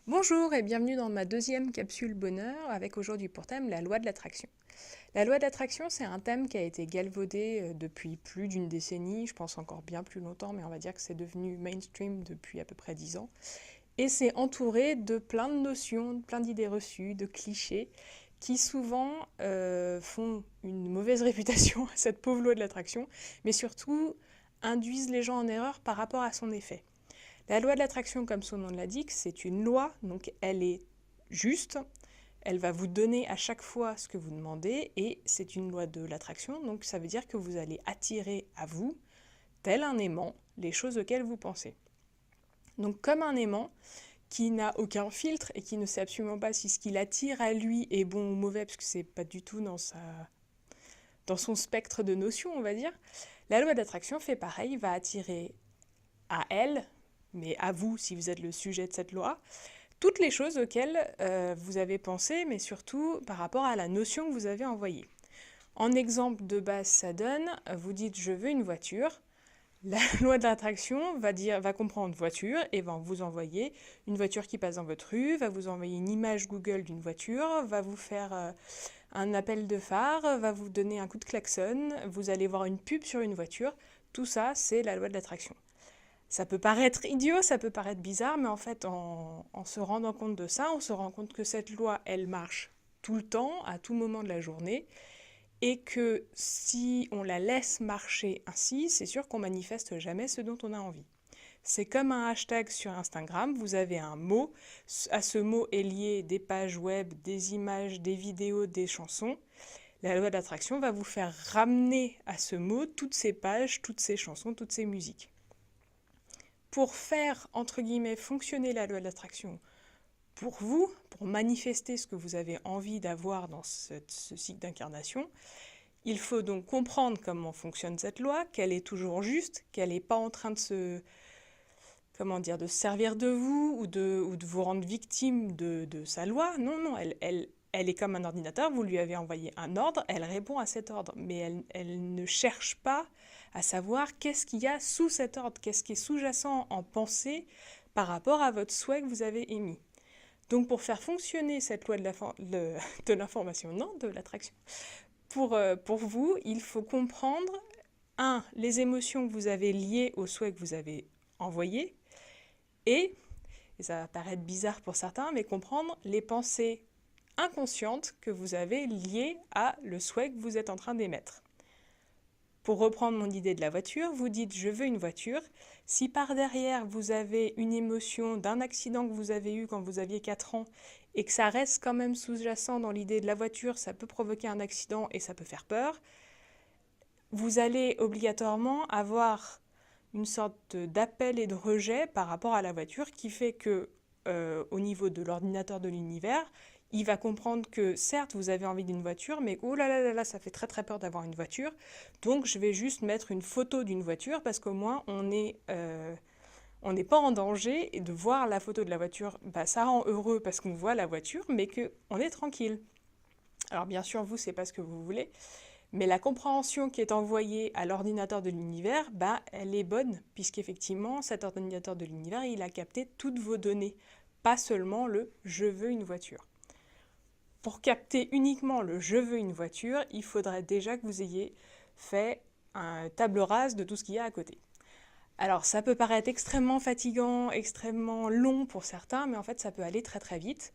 Bonjour et bienvenue dans ma deuxième capsule bonheur avec aujourd'hui pour thème la loi de l'attraction. La loi de l'attraction, c'est un thème qui a été galvaudé depuis plus d'une décennie, je pense encore bien plus longtemps, mais on va dire que c'est devenu mainstream depuis à peu près 10 ans. Et c'est entouré de plein de notions, plein d'idées reçues, de clichés, qui souvent font une mauvaise réputation à cette pauvre loi de l'attraction, mais surtout induisent les gens en erreur par rapport à son effet. La loi de l'attraction, comme son nom l'indique, c'est une loi, donc elle est juste, elle va vous donner à chaque fois ce que vous demandez, et c'est une loi de l'attraction, donc ça veut dire que vous allez attirer à vous, tel un aimant, les choses auxquelles vous pensez. Donc comme un aimant qui n'a aucun filtre et qui ne sait absolument pas si ce qu'il attire à lui est bon ou mauvais, parce que c'est pas du tout dans son spectre de notions, on va dire, la loi d'attraction fait pareil, va attirer à elle, mais à vous si vous êtes le sujet de cette loi, toutes les choses auxquelles vous avez pensé, mais surtout par rapport à la notion que vous avez envoyée. En exemple de base, ça donne, vous dites je veux une voiture. La loi de l'attraction va comprendre voiture et va vous envoyer une voiture qui passe dans votre rue, va vous envoyer une image Google d'une voiture, va vous faire un appel de phare, va vous donner un coup de klaxon, vous allez voir une pub sur une voiture. Tout ça, c'est la loi de l'attraction. Ça peut paraître idiot, ça peut paraître bizarre, mais en fait, en se rendant compte de ça, on se rend compte que cette loi, elle marche tout le temps, à tout moment de la journée, et que si on la laisse marcher ainsi, c'est sûr qu'on manifeste jamais ce dont on a envie. C'est comme un hashtag sur Instagram, vous avez un mot, à ce mot est lié des pages web, des images, des vidéos, des chansons. La loi d'attraction va vous faire ramener à ce mot toutes ces pages, toutes ces chansons, toutes ces musiques. Pour faire, entre guillemets, fonctionner la loi de l'attraction pour vous, pour manifester ce que vous avez envie d'avoir dans ce cycle d'incarnation, il faut donc comprendre comment fonctionne cette loi, qu'elle est toujours juste, qu'elle n'est pas en train de de se servir de vous ou de vous rendre victime de sa loi. Non, non, elle est comme un ordinateur, vous lui avez envoyé un ordre, elle répond à cet ordre, mais elle ne cherche pas à savoir qu'est-ce qu'il y a sous cet ordre, qu'est-ce qui est sous-jacent en pensée par rapport à votre souhait que vous avez émis. Donc pour faire fonctionner cette loi de l'information, non, de l'attraction, pour vous, il faut comprendre, les émotions que vous avez liées au souhait que vous avez envoyé, et ça va paraître bizarre pour certains, mais comprendre les pensées inconscientes que vous avez liées à le souhait que vous êtes en train d'émettre. Pour reprendre mon idée de la voiture, vous dites je veux une voiture. Si par derrière vous avez une émotion d'un accident que vous avez eu quand vous aviez 4 ans et que ça reste quand même sous-jacent dans l'idée de la voiture, ça peut provoquer un accident et ça peut faire peur, vous allez obligatoirement avoir une sorte d'appel et de rejet par rapport à la voiture qui fait que, au niveau de l'ordinateur de l'univers, il va comprendre que certes vous avez envie d'une voiture, mais oh là là là là, ça fait très très peur d'avoir une voiture, donc je vais juste mettre une photo d'une voiture parce qu'au moins on n'est pas en danger et de voir la photo de la voiture, bah, ça rend heureux parce qu'on voit la voiture, mais qu'on est tranquille. Alors bien sûr, vous, c'est pas ce que vous voulez, mais la compréhension qui est envoyée à l'ordinateur de l'univers, bah, elle est bonne, puisqu'effectivement, cet ordinateur de l'univers, il a capté toutes vos données, pas seulement le « je veux une voiture ». Pour capter uniquement le « je veux une voiture », il faudrait déjà que vous ayez fait un table rase de tout ce qu'il y a à côté. Alors ça peut paraître extrêmement fatigant, extrêmement long pour certains, mais en fait ça peut aller très très vite.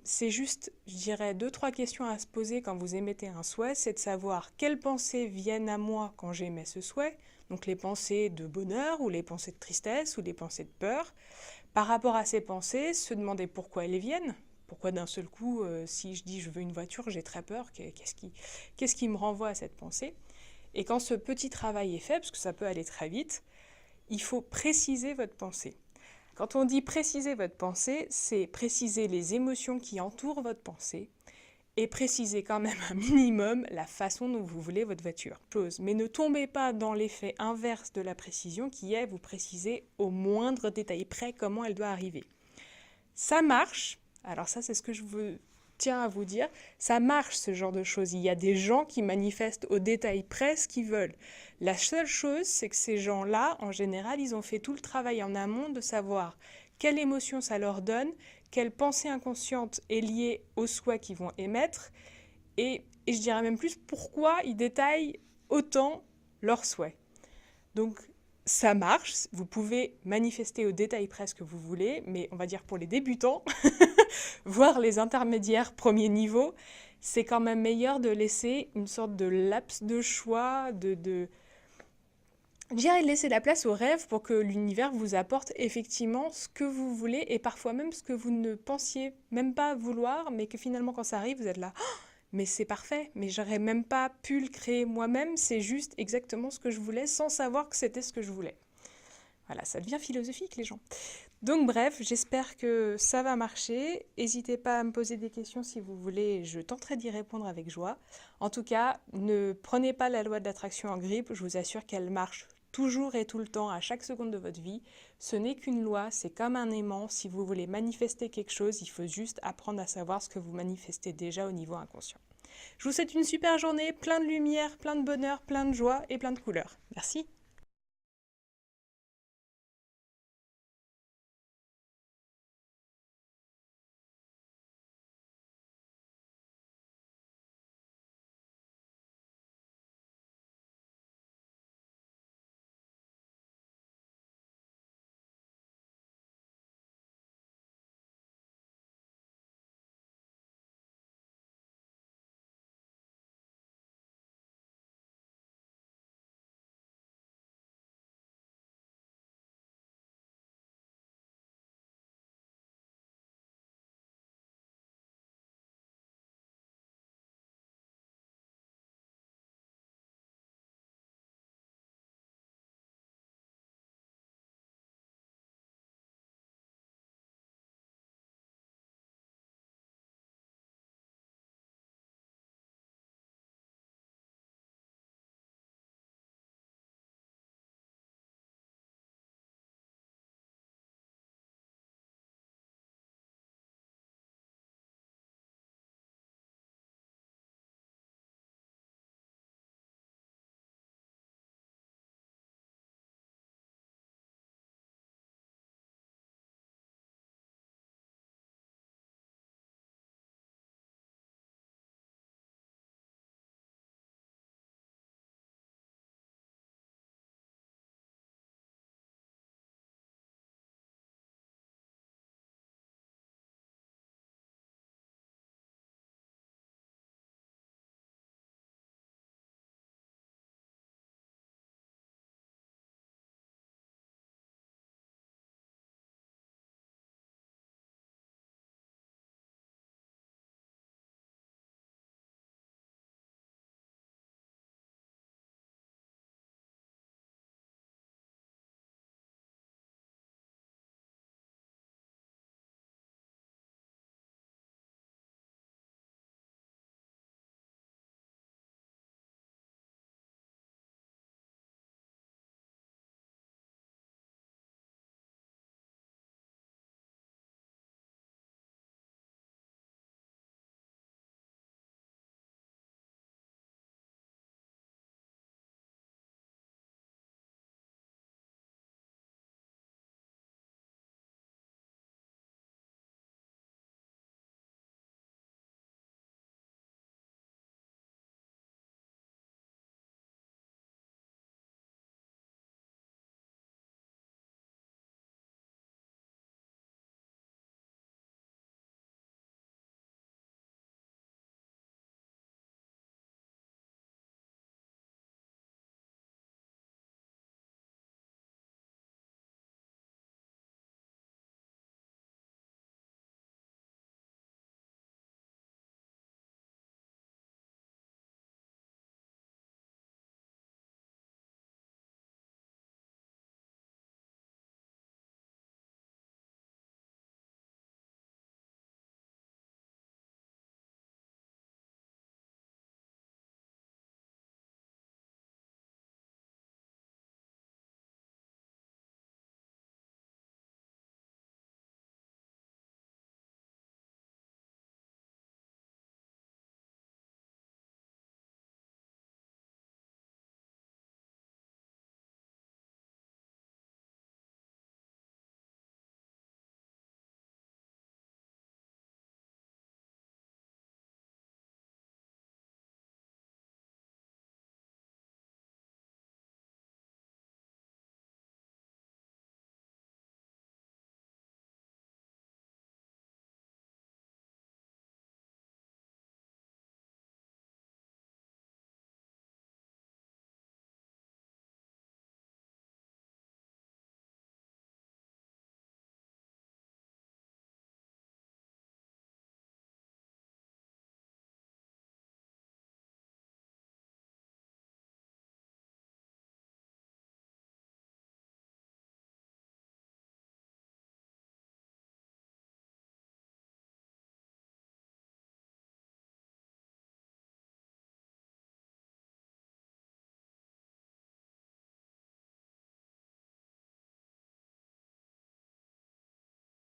C'est juste, je dirais, 2-3 questions à se poser quand vous émettez un souhait, c'est de savoir quelles pensées viennent à moi quand j'émets ce souhait, donc les pensées de bonheur ou les pensées de tristesse ou les pensées de peur. Par rapport à ces pensées, se demander pourquoi elles viennent. Pourquoi d'un seul coup, si je dis je veux une voiture, j'ai très peur, qu'est-ce qui me renvoie à cette pensée? Et quand ce petit travail est fait, parce que ça peut aller très vite, il faut préciser votre pensée. Quand on dit préciser votre pensée, c'est préciser les émotions qui entourent votre pensée et préciser quand même un minimum la façon dont vous voulez votre voiture. Mais ne tombez pas dans l'effet inverse de la précision qui est vous préciser au moindre détail près comment elle doit arriver. Ça marche, alors ça c'est ce que je tiens à vous dire, ça marche ce genre de choses. Il y a des gens qui manifestent au détail près ce qu'ils veulent. La seule chose, c'est que ces gens-là, en général, ils ont fait tout le travail en amont de savoir quelle émotion ça leur donne, quelle pensée inconsciente est liée aux souhaits qu'ils vont émettre, et je dirais même plus pourquoi ils détaillent autant leurs souhaits. Donc ça marche, vous pouvez manifester au détail près ce que vous voulez, mais on va dire pour les débutants, voire les intermédiaires premier niveau, c'est quand même meilleur de laisser une sorte de laps de choix, je dirais de laisser la place au rêve pour que l'univers vous apporte effectivement ce que vous voulez et parfois même ce que vous ne pensiez même pas vouloir, mais que finalement quand ça arrive, vous êtes là, oh, mais c'est parfait, mais j'aurais même pas pu le créer moi-même, c'est juste exactement ce que je voulais sans savoir que c'était ce que je voulais. Voilà, ça devient philosophique les gens. Donc bref, j'espère que ça va marcher. N'hésitez pas à me poser des questions si vous voulez, je tenterai d'y répondre avec joie. En tout cas, ne prenez pas la loi de l'attraction en grippe, je vous assure qu'elle marche toujours et tout le temps, à chaque seconde de votre vie. Ce n'est qu'une loi, c'est comme un aimant. Si vous voulez manifester quelque chose, il faut juste apprendre à savoir ce que vous manifestez déjà au niveau inconscient. Je vous souhaite une super journée, plein de lumière, plein de bonheur, plein de joie et plein de couleurs. Merci.